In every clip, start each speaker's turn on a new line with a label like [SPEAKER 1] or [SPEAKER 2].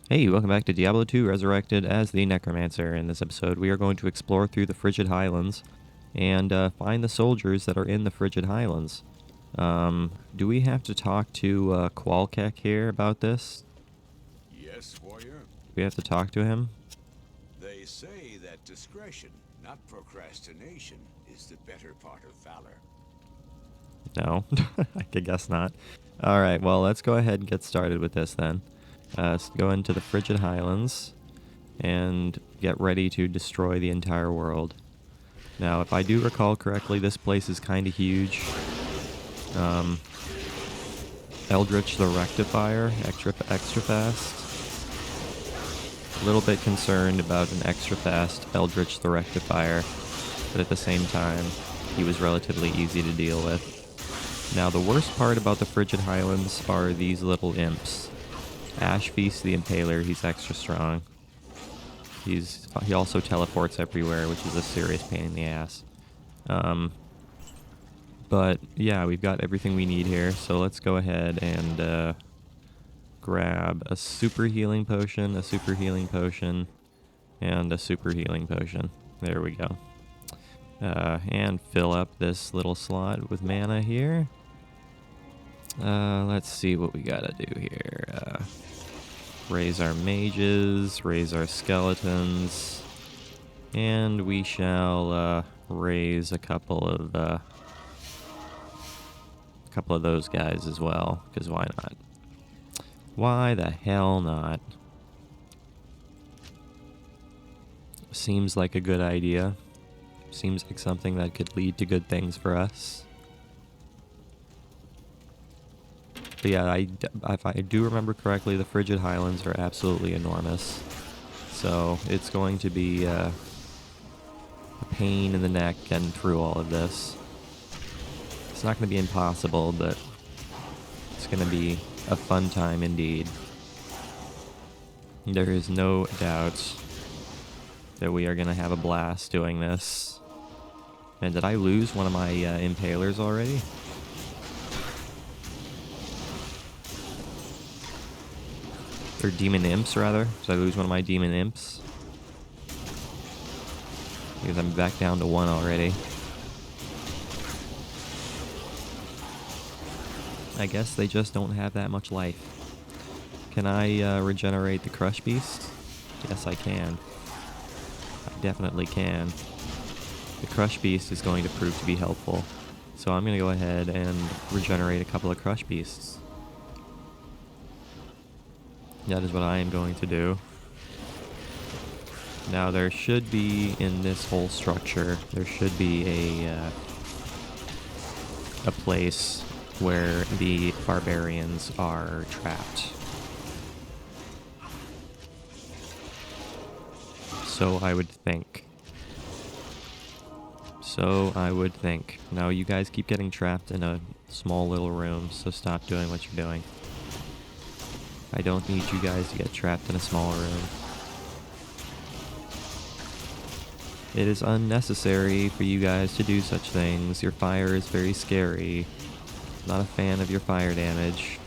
[SPEAKER 1] Hey, welcome back to Diablo 2 Resurrected as the Necromancer. In this episode, we are going to explore through the Frigid Highlands and find the soldiers that are in the Frigid Highlands. Do we have to talk to Qualkek here about this?
[SPEAKER 2] Yes, warrior.
[SPEAKER 1] Do we have to talk to him?
[SPEAKER 2] They say that discretion, not procrastination, is the better part of valor.
[SPEAKER 1] No, I could guess not. Alright, well, let's go ahead and get started with this then. Let's go into the Frigid Highlands and get ready to destroy the entire world. Now, if I do recall correctly, this place is kind of huge. Eldritch the Rectifier, extra fast. A little bit concerned about an extra fast Eldritch the Rectifier, but at the same time, he was relatively easy to deal with. Now, the worst part about the Frigid Highlands are these little imps. Ash Feast the Impaler, he's extra strong. He also teleports everywhere, which is a serious pain in the ass. But yeah, we've got everything we need here, so let's go ahead and grab a super healing potion, a super healing potion, and a super healing potion. There we go. And fill up this little slot with mana here. Let's see what we gotta do here. Raise our mages, raise our skeletons, and we shall raise a couple of those guys as well, because why not? Why the hell not? Seems like a good idea. Seems like something that could lead to good things for us. But yeah, if I do remember correctly, the Frigid Highlands are absolutely enormous. So it's going to be a pain in the neck getting through all of this. It's not going to be impossible, but it's going to be a fun time indeed. There is no doubt that we are going to have a blast doing this. And did I lose one of my impalers already? Or demon imps, rather. Did I lose one of my demon imps? Because I'm back down to one already. I guess they just don't have that much life. Can I regenerate the Crush Beast? Yes, I can. I definitely can. The Crush Beast is going to prove to be helpful. So I'm going to go ahead and regenerate a couple of Crush Beasts. That is what I am going to do. Now there should be, in this whole structure, there should be a place where the barbarians are trapped. So I would think. Now you guys keep getting trapped in a small little room, so stop doing what you're doing. I don't need you guys to get trapped in a small room. It is unnecessary for you guys to do such things. Your fire is very scary. Not a fan of your fire damage.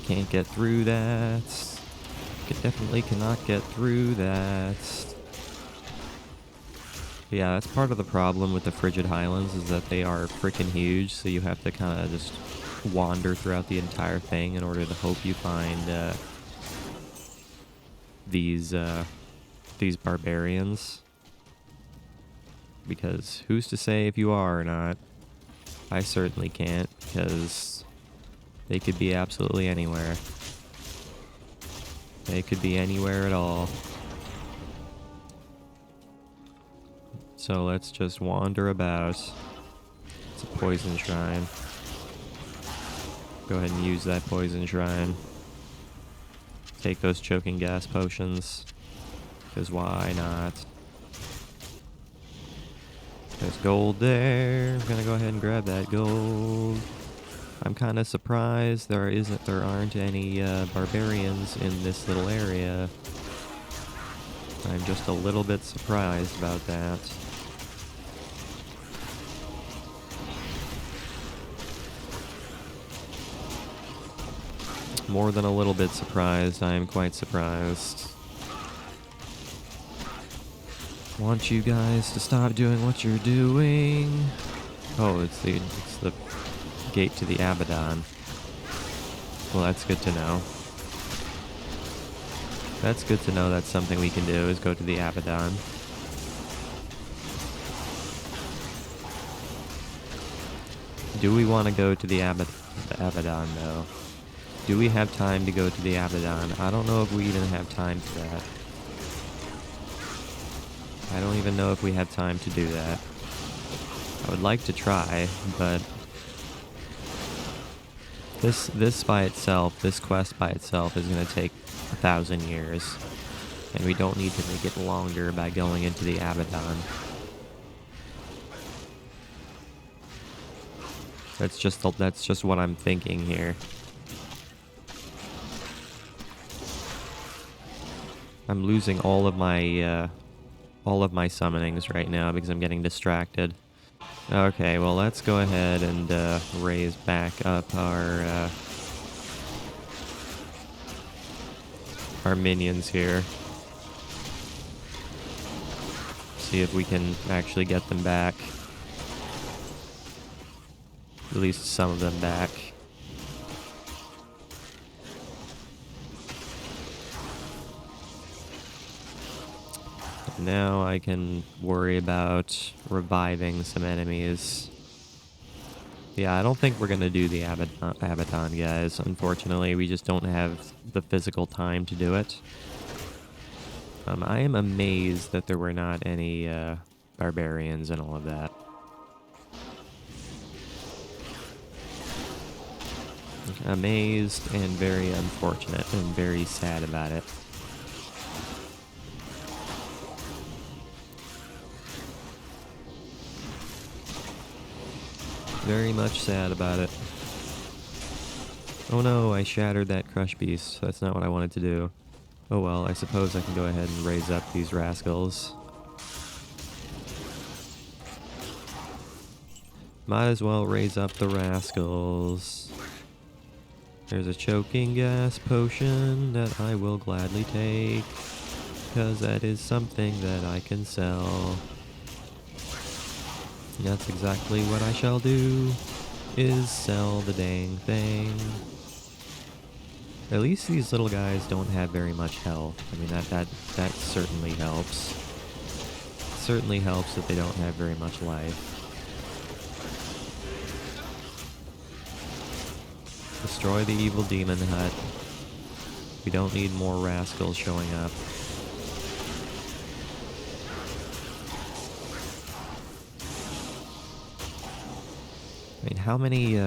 [SPEAKER 1] Can't get through that. Definitely cannot get through that. Yeah, that's part of the problem with the Frigid Highlands, is that they are freaking huge, so you have to kind of just wander throughout the entire thing in order to hope you find these barbarians. Because who's to say if you are or not? I certainly can't, because they could be absolutely anywhere. They could be anywhere at all. So let's just wander about. It's a poison shrine. Go ahead and use that poison shrine. Take those choking gas potions. Because why not? There's gold there. I'm gonna go ahead and grab that gold. I'm kind of surprised there aren't any barbarians in this little area. I'm just a little bit surprised about that. More than a little bit surprised. I am quite surprised. Want you guys to stop doing what you're doing. Oh, it's the gate to the Abaddon. Well, that's good to know. That's good to know. That's something we can do, is go to the Abaddon. Do we want to go to the Abaddon, though? Do we have time to go to the Abaddon? I don't know if we even have time for that. I don't even know if we have time to do that. I would like to try, but this by itself, this quest by itself is going to take 1,000 years. And we don't need to make it longer by going into the Abaddon. That's just what I'm thinking here. I'm losing all of my summonings right now because I'm getting distracted. Okay, well, let's go ahead and raise back up our minions here. See if we can actually get them back. At least some of them back. Now I can worry about reviving some enemies. Yeah, I don't think we're gonna do the Abaddon, guys. Unfortunately, we just don't have the physical time to do it. I am amazed that there were not any barbarians and all of that. Amazed and very unfortunate and very sad about it. Very much sad about it. Oh no, I shattered that crush beast. That's not what I wanted to do. Oh well, I suppose I can go ahead and raise up these rascals. Might as well raise up the rascals. There's a choking gas potion that I will gladly take, because that is something that I can sell. That's exactly what I shall do, is sell the dang thing. At least these little guys don't have very much health. I mean, that certainly helps. It certainly helps that they don't have very much life. Destroy the evil demon hut. We don't need more rascals showing up. I mean, how many,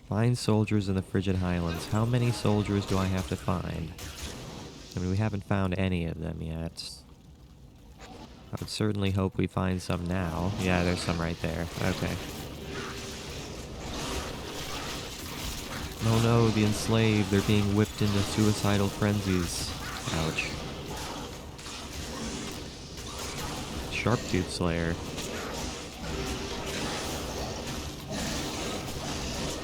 [SPEAKER 1] find soldiers in the Frigid Highlands. How many soldiers do I have to find? I mean, we haven't found any of them yet. I would certainly hope we find some now. Yeah, there's some right there. Okay. Oh no, the enslaved. They're being whipped into suicidal frenzies. Ouch. Sharptooth Slayer.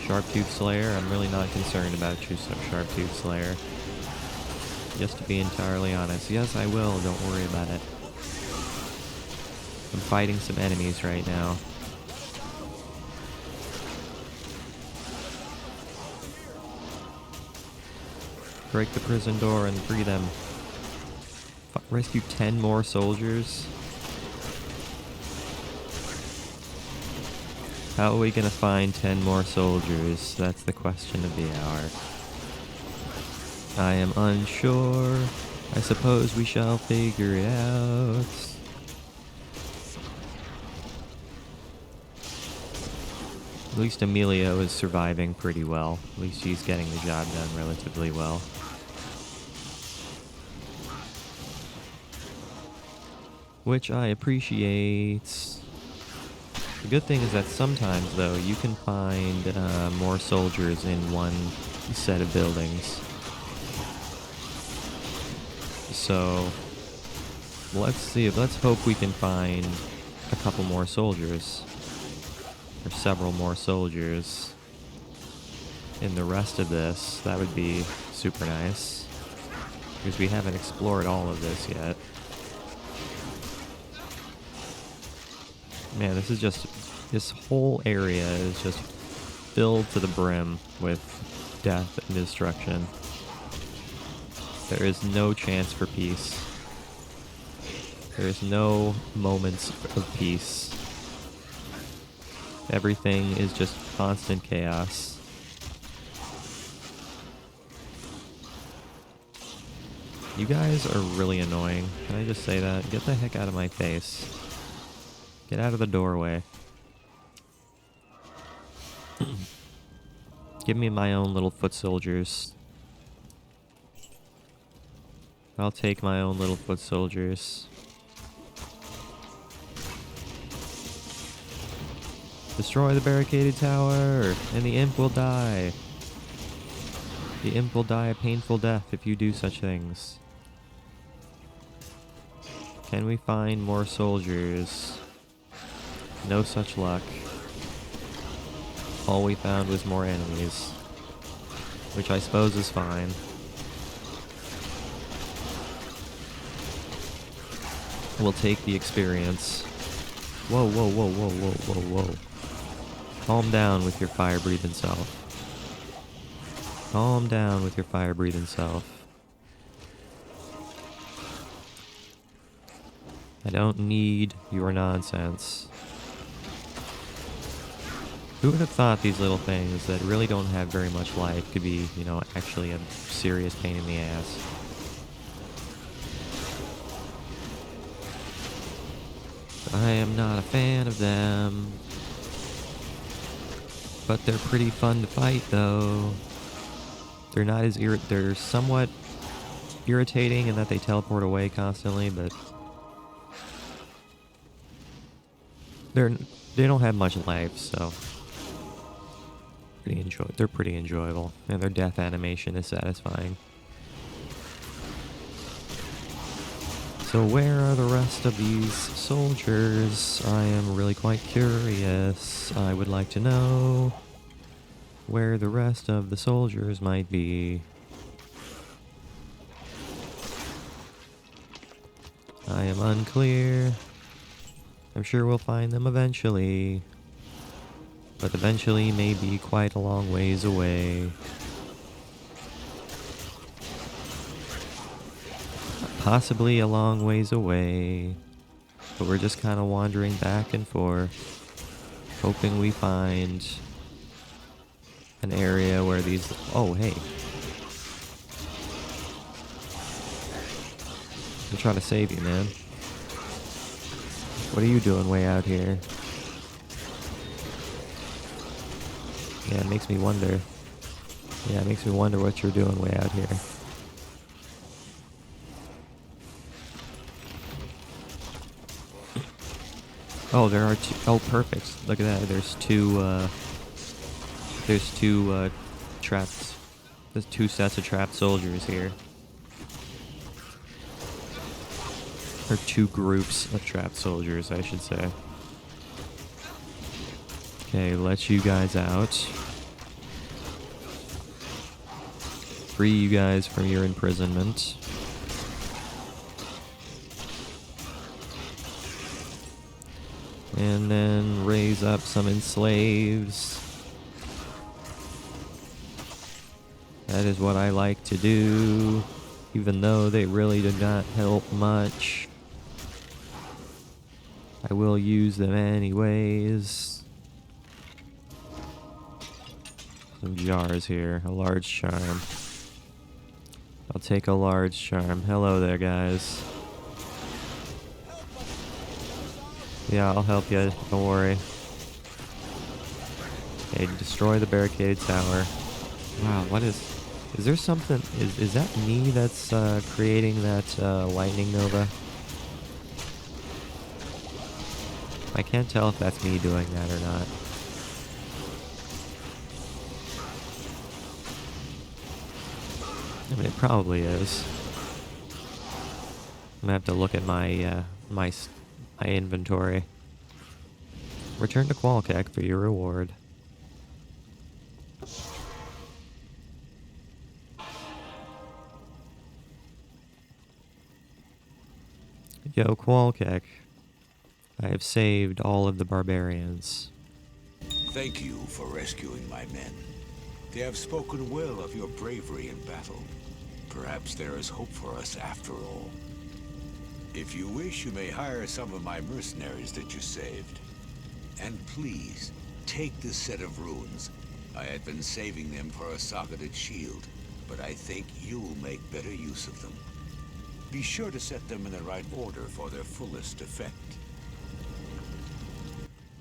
[SPEAKER 1] Sharptooth Slayer, I'm really not concerned about you, Sharptooth Slayer. Just to be entirely honest. Yes, I will, don't worry about it. I'm fighting some enemies right now. Break the prison door and free them. Rescue 10 more soldiers? How are we gonna find 10 more soldiers? That's the question of the hour. I am unsure. I suppose we shall figure it out. At least Emilio is surviving pretty well. At least she's getting the job done relatively well. Which I appreciate. The good thing is that sometimes, though, you can find more soldiers in one set of buildings. So, let's hope we can find a couple more soldiers. Or several more soldiers. in the rest of this, that would be super nice. Because we haven't explored all of this yet. Man, this is just... This whole area is just filled to the brim with death and destruction. There is no chance for peace. There is no moments of peace. Everything is just constant chaos. You guys are really annoying. Can I just say that? Get the heck out of my face. Get out of the doorway. Give me my own little foot soldiers. I'll take my own little foot soldiers. Destroy the barricaded tower, and the imp will die. The imp will die a painful death if you do such things. Can we find more soldiers? No such luck. All we found was more enemies. Which I suppose is fine. We'll take the experience. Whoa, whoa, whoa, whoa, whoa, whoa, whoa. Calm down with your fire-breathing self. Calm down with your fire-breathing self. I don't need your nonsense. Who would have thought these little things that really don't have very much life could be, you know, actually a serious pain in the ass? I am not a fan of them. But they're pretty fun to fight, though. They're not as they're somewhat irritating in that they teleport away constantly, but they don't have much life, so they're pretty enjoyable, and their death animation is satisfying. So where are the rest of these soldiers? I am really quite curious. I would like to know where the rest of the soldiers might be. I am unclear. I'm sure we'll find them eventually. But eventually may be quite a long ways away. Possibly a long ways away. But we're just kind of wandering back and forth, hoping we find an area where these... Oh, hey. I'm trying to save you, man. What are you doing way out here? Yeah, it makes me wonder. Yeah, it makes me wonder what you're doing way out here. Oh, there are two... Oh, perfect. Look at that. There's two traps. There's two sets of trapped soldiers here. Or two groups of trapped soldiers, I should say. Okay, let you guys out. Free you guys from your imprisonment. And then raise up some enslaves. That is what I like to do, even though they really do not help much. I will use them anyways. Some jars here, a large charm. I'll take a large charm. Hello there, guys. Yeah, I'll help you, don't worry. Okay, destroy the barricade tower. Wow, what is there something, is that me that's creating that lightning nova? I can't tell if that's me doing that or not. I mean, it probably is. I'm gonna have to look at my my inventory. Return to Qualkek for your reward. Yo, Qualkek. I have saved all of the barbarians.
[SPEAKER 2] Thank you for rescuing my men. They have spoken well of your bravery in battle. Perhaps there is hope for us after all. If you wish, you may hire some of my mercenaries that you saved. And please, take this set of runes. I had been saving them for a socketed shield, but I think you'll make better use of them. Be sure to set them in the right order for their fullest effect.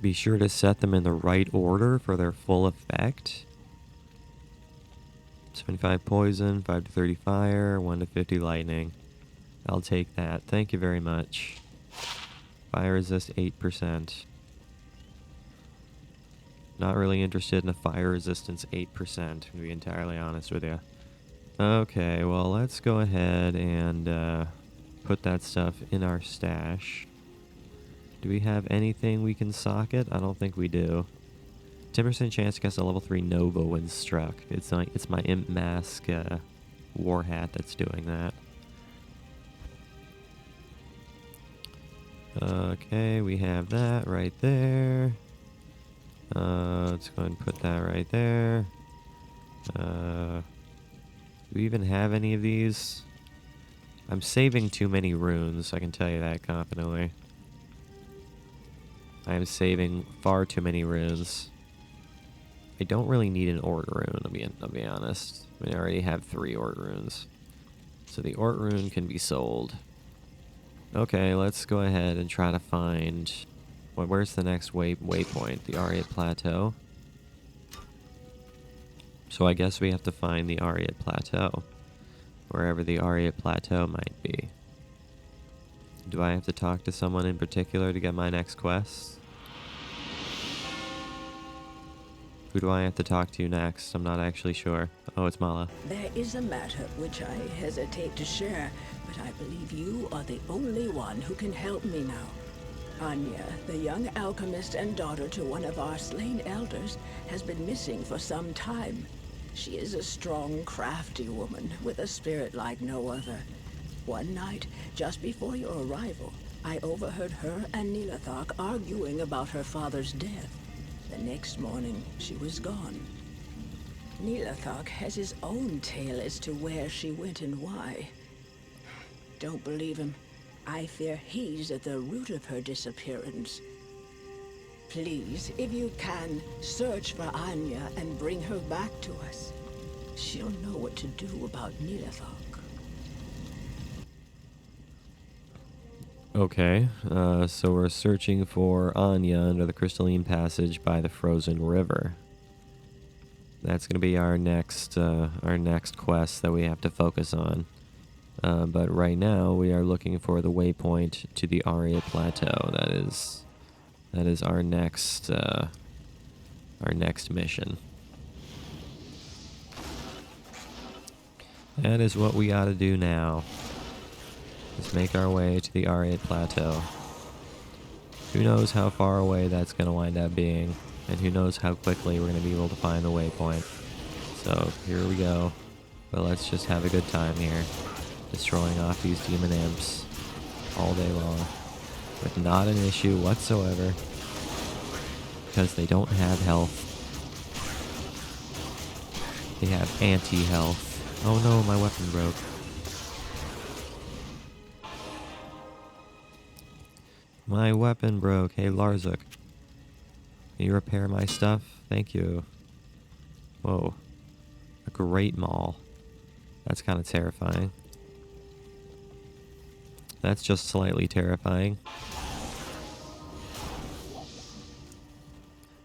[SPEAKER 1] Be sure to set them in the right order for their full effect. 75 poison, 5 to 30 fire, 1 to 50 lightning. I'll take that. Thank you very much. Fire resist 8%. Not really interested in a fire resistance 8%, to be entirely honest with you. Okay, well, let's go ahead and put that stuff in our stash. Do we have anything we can socket? I don't think we do. 10% chance to cast a level 3 Nova when struck. It's my Imp Mask War Hat that's doing that. Okay, we have that right there. Let's go ahead and put that right there. Do we even have any of these? I'm saving too many runes, I can tell you that confidently. I am saving far too many runes. I don't really need an Ort rune, I'll be honest. I mean, I already have 3 Ort runes. So the Ort rune can be sold. Okay, let's go ahead and try to find... Well, where's the next waypoint? The Ariat Plateau? So I guess we have to find the Ariat Plateau. Wherever the Ariat Plateau might be. Do I have to talk to someone in particular to get my next quest? Who do I have to talk to next? I'm not actually sure. Oh, it's Mala.
[SPEAKER 3] There is a matter which I hesitate to share, but I believe you are the only one who can help me now. Anya, the young alchemist and daughter to one of our slain elders, has been missing for some time. She is a strong, crafty woman with a spirit like no other. One night, just before your arrival, I overheard her and Nilathak arguing about her father's death. The next morning, she was gone. Nilathak has his own tale as to where she went and why. Don't believe him. I fear he's at the root of her disappearance. Please, if you can, search for Anya and bring her back to us. She'll know what to do about Nilathak.
[SPEAKER 1] Okay, so we're searching for Anya under the crystalline passage by the frozen river. That's going to be our next quest that we have to focus on. But right now we are looking for the waypoint to the Ariat Plateau. That is our next mission. That is what we got to do now. Let's make our way to the Ariat Plateau. Who knows how far away that's going to wind up being, and who knows how quickly we're going to be able to find the waypoint. So, here we go. But let's just have a good time here, destroying off these demon imps all day long, with not an issue whatsoever, because they don't have health. They have anti-health. Oh no, my weapon broke. My weapon broke. Hey, Larzuk. Can you repair my stuff? Thank you. Whoa. A great maul. That's kind of terrifying. That's just slightly terrifying.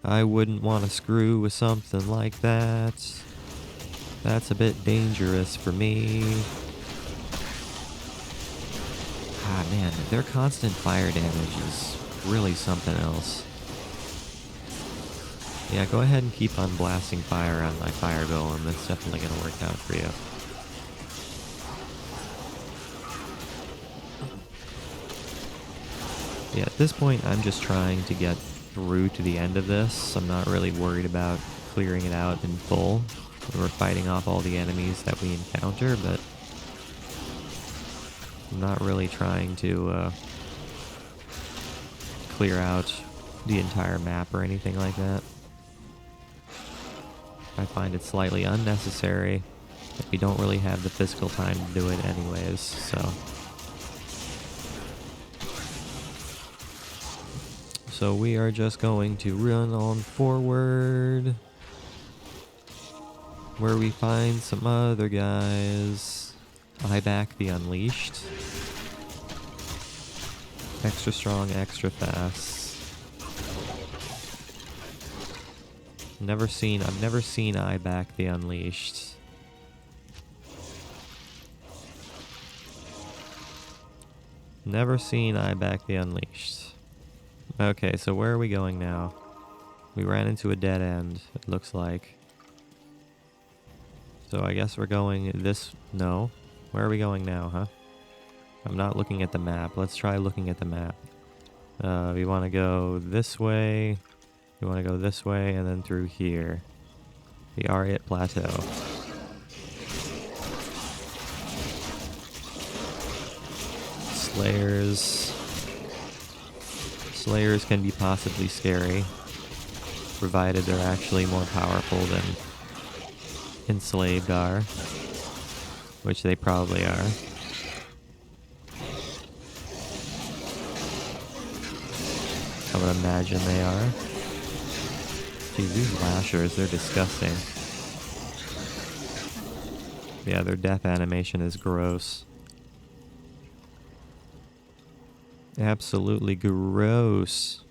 [SPEAKER 1] I wouldn't want to screw with something like that. That's a bit dangerous for me. Ah, man, their constant fire damage is really something else. Yeah, go ahead and keep on blasting fire on my fire golem. That's definitely going to work out for you. Yeah, at this point, I'm just trying to get through to the end of this. I'm not really worried about clearing it out in full. We're fighting off all the enemies that we encounter, but I'm not really trying to clear out the entire map or anything like that. I find it slightly unnecessary, but we don't really have the physical time to do it anyways, so... So we are just going to run on forward, where we find some other guys. Back the Unleashed. Extra strong, extra fast. I've never seen back the Unleashed. Never seen back the Unleashed. Okay, so where are we going now? We ran into a dead end, it looks like. So I guess we're going this... No. Where are we going now, huh? I'm not looking at the map. Let's try looking at the map. We want to go this way. We want to go this way and then through here. The Ariat Plateau. Slayers can be possibly scary, provided they're actually more powerful than enslaved are, which they probably are. I would imagine they are. Geez, these lashers, they're disgusting. Yeah, their death animation is gross. Absolutely gross.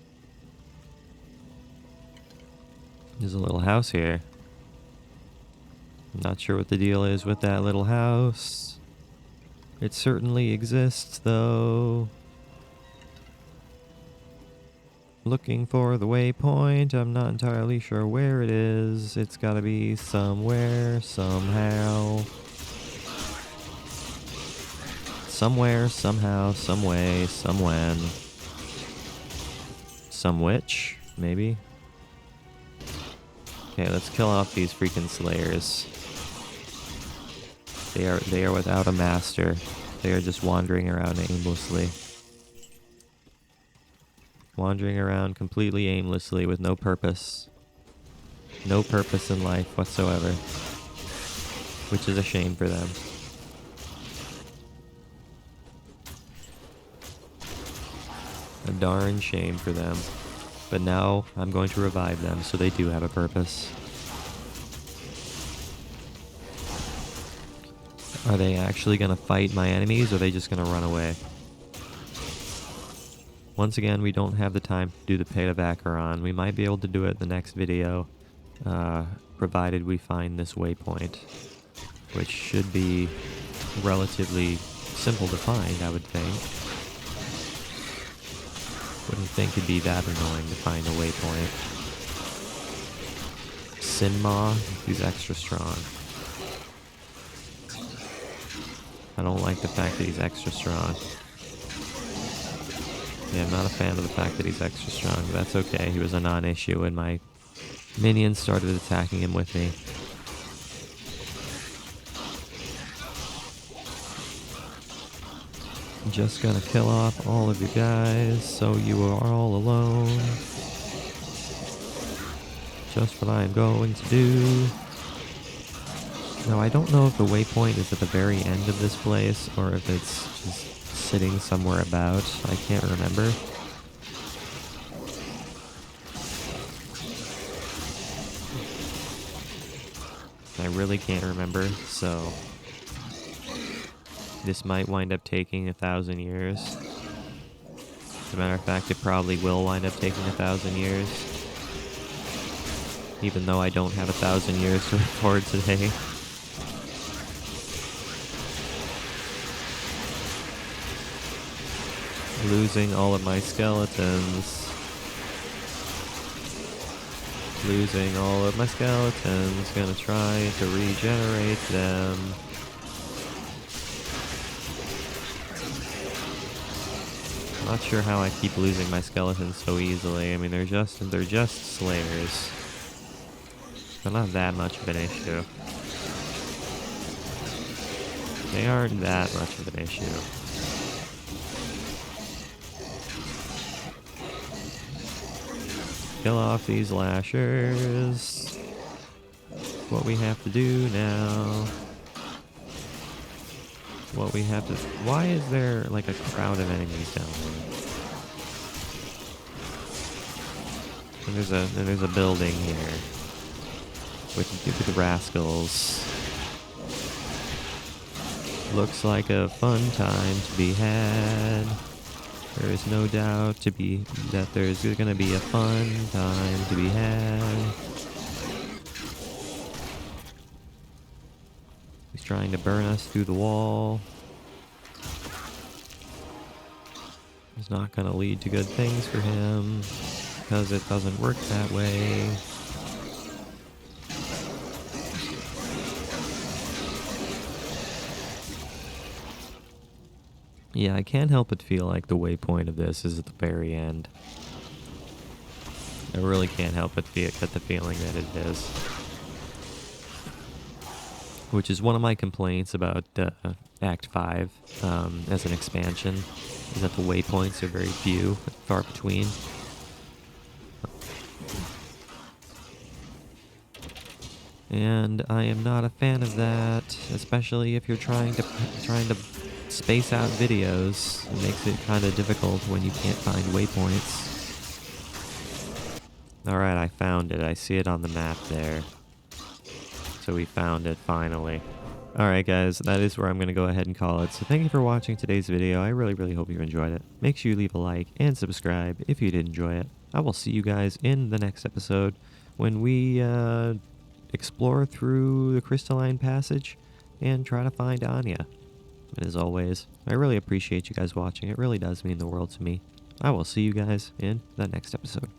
[SPEAKER 1] There's a little house here. I'm not sure what the deal is with that little house. It certainly exists, though. Looking for the waypoint. I'm not entirely sure where it is. It's gotta be somewhere, somehow. Somewhere, somehow, someway, somewhen. Some witch, maybe? Okay, let's kill off these freaking slayers. They are without a master. They are just wandering around aimlessly. Wandering around completely aimlessly with no purpose. No purpose in life whatsoever. Which is a shame for them. A darn shame for them. But now I'm going to revive them so they do have a purpose. Are they actually going to fight my enemies or are they just going to run away? Once again, we don't have the time to do the Pay to Vacheron. We might be able to do it in the next video, provided we find this waypoint, which should be relatively simple to find, I would think. Wouldn't think it'd be that annoying to find a waypoint. Sinma, he's extra strong. I don't like the fact that he's extra strong. Yeah, I'm not a fan of the fact that he's extra strong, but that's okay. He was a non-issue when my minions started attacking him with me. I'm just gonna kill off all of you guys, so you are all alone. Just what I'm going to do. Now, I don't know if the waypoint is at the very end of this place, or if it's just sitting somewhere about. I can't remember. I really can't remember, so this might wind up taking 1,000 years. As a matter of fact, it probably will wind up taking 1,000 years. Even though I don't have 1,000 years to record today. Losing all of my skeletons. Losing all of my skeletons. Gonna try to regenerate them. I'm not sure how I keep losing my skeletons so easily. I mean, they're just slayers. They're not that much of an issue. They aren't that much of an issue. kill off these lashers. What we have to do now. What we have to... Why is there like a crowd of enemies down there? And there's a building here with rascals. Looks like a fun time to be had. There is no doubt that there's gonna be a fun time to be had. He's trying to burn us through the wall. It's not gonna lead to good things for him, because it doesn't work that way. Yeah, I can't help but feel like the waypoint of this is at the very end. I really can't help but get the feeling that it is. Which is one of my complaints about Act 5 as an expansion, is that the waypoints are very few, far between. And I am not a fan of that, especially if you're trying to space out videos. It makes it kind of difficult when you can't find waypoints. Alright, I found it. I see it on the map there. So we found it finally. Alright guys, that is where I'm going to go ahead and call it. So thank you for watching today's video. I really hope you enjoyed it. Make sure you leave a like and subscribe if you did enjoy it. I will see you guys in the next episode when we explore through the Crystalline Passage and try to find Anya. And as always, I really appreciate you guys watching. It really does mean the world to me. I will see you guys in the next episode.